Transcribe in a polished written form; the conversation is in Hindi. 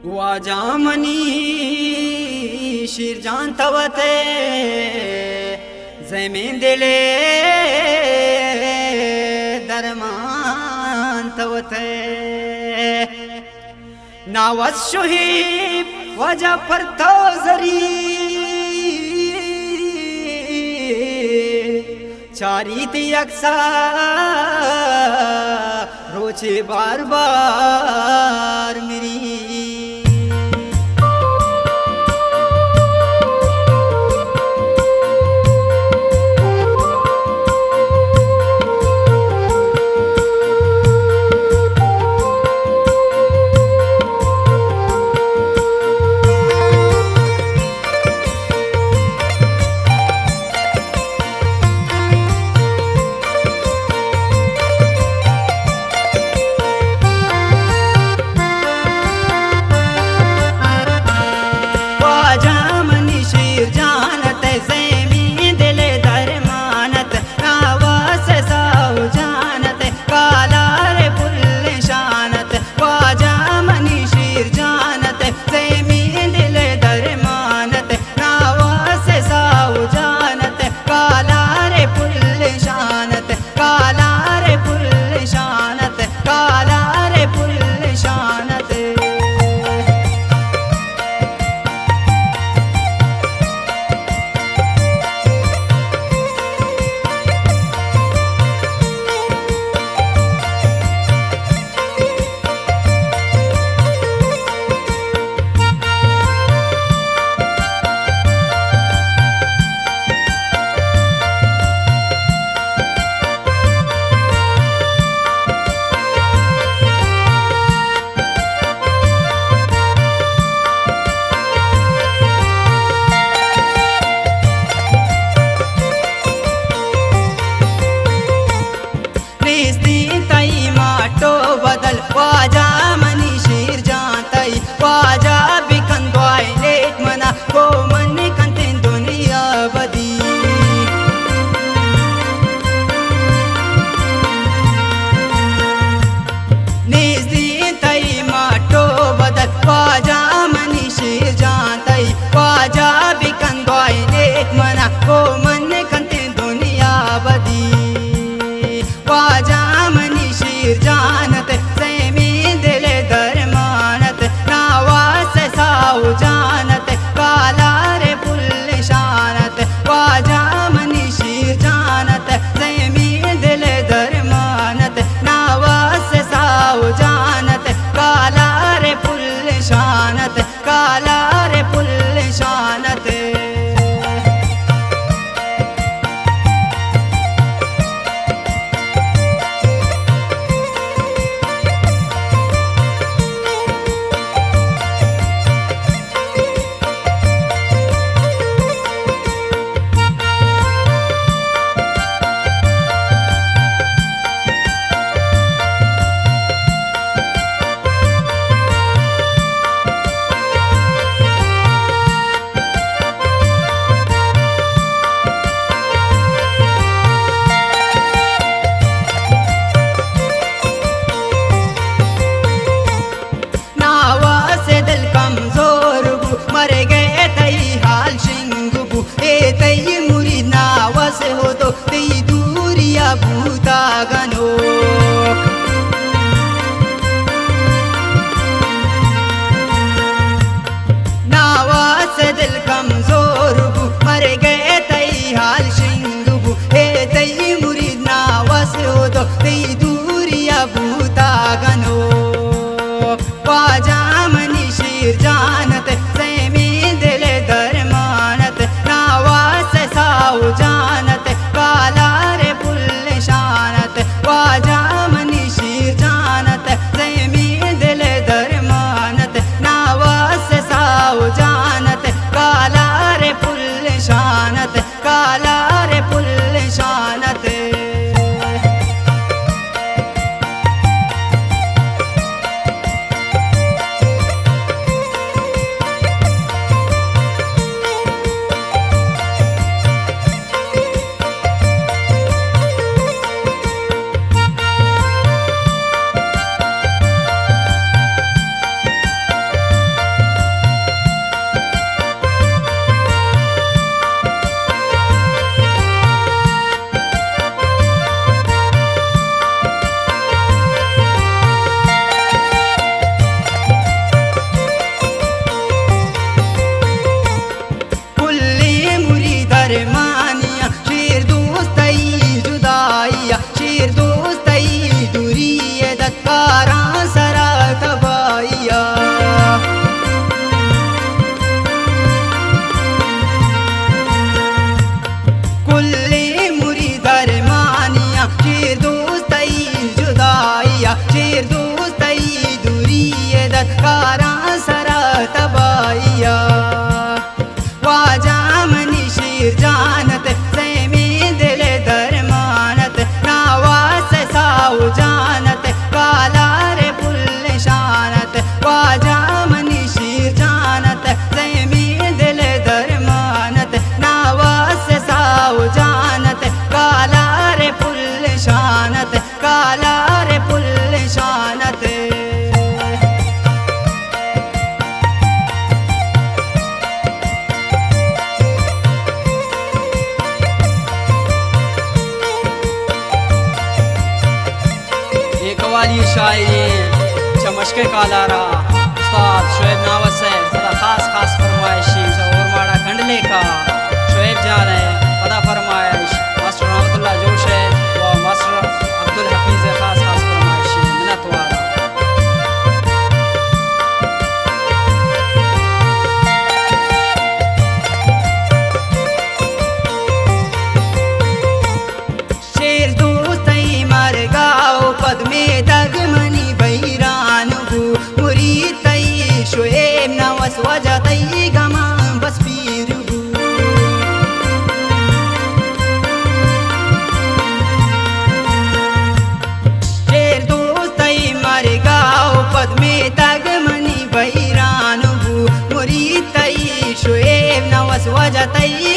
वाजामनी शिरजान तवते जमीन दिले दरमान तवते नावत शुहीब वजा पर तो जरी चारीत यकसा रोचे बार बार मेरी कारा सरा तबाइया वाजामनी शीर जानत सेमी दिल दरमानत नावास साऊ जानत काला रे पुल शानत वाजामनी शीर जानत सेमी दिल दरमानत नावास साऊ जानत काला रे पुल शानत काला रे पुल शानत वाली शायरी चमशके कालारा उस्ताद शोएब नावस है सदा खास फरमाइशी और माड़ा खंडले का शोएब जान है सदा फरमाइश मास्टर रहमतुल्लाह जोश है व मास्टर अब्दुल हफीज है खास फरमाइशी मिन्नत वाला शेर दोस्त मर गाओ पद में दगमनी बैरान गु मुरी तई शोएब नवस वजह तई गमा बस पीर गु शेर दोस्त मर गाओ पद में दगमनी बैरान गु मुरी तई शोएब नवस वजह तई